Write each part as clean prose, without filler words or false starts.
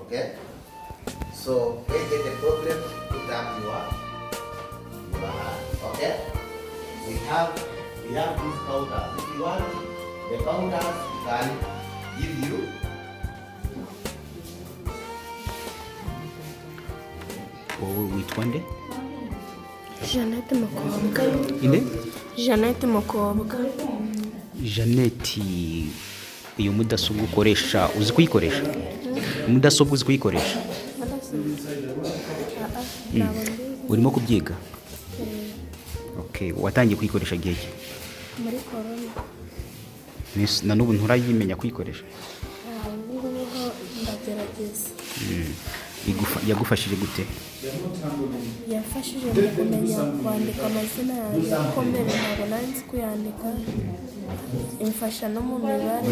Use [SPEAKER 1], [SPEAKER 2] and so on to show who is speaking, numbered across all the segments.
[SPEAKER 1] Okay? So when you get a problem, put up your hand. Okay? We have these counters. If you want the counters, we can give you.
[SPEAKER 2] witwa nde?
[SPEAKER 3] Jeannette Mukobwa.
[SPEAKER 2] Inde?
[SPEAKER 3] Jeannette Mukobwa.
[SPEAKER 2] Jeannette, iyo mudasobwa ukoresha uzi kuyikoresha? Mudasobwa uzi kuyikoresha? Urimo kubyiga? Okay, watangiye kuyikoresha igihe ki?
[SPEAKER 3] Muri corona.
[SPEAKER 2] Na n'ubu nturayimenya kuyikoresha?
[SPEAKER 3] Ubu ndagerageza.
[SPEAKER 2] Yagufashije gute?
[SPEAKER 3] Yafashije mu kumenya kwandika amazina yanjye kuko mbere ntabwo nari nzi kuyandika. Imfasha no mu mibare.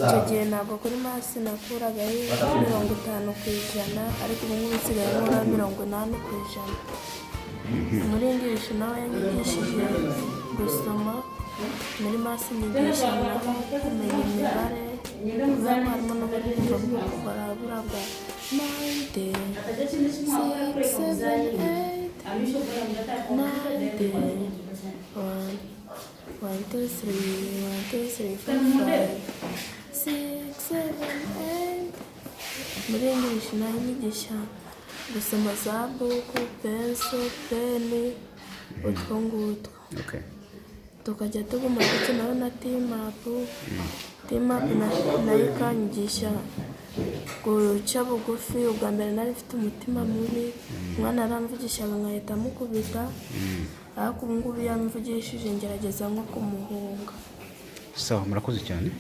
[SPEAKER 3] Icyo gihe ntabwo kuri masi nakuragaho 50%, ariko ubu ngubu nsigaye nkora 80%. Muri English nawe yanyigishije gusoma, muri masi nyigisha naho kumenya imibare, kubera harimo n'uburimbo bwo kubara bwa 9, 6, 7, 8, 9, 1, 2, 3, 4, 5, 6, 7, 8. Muri English naho nyigisha gusoma za buku, penso, peni, utwo ngutwo.
[SPEAKER 2] Okay.
[SPEAKER 3] Tukajya tuguma dukinaho na timapu. Timapu nayo ikanyigisha guca bugufi. Ubwa mbere nari mfite umutima mubi, umwana aramvugishaga nkahita mukubita, ariko ubu ngubu yamvugishije ngerageza nko kumuhunga.
[SPEAKER 2] Sawa, murakoze cyane.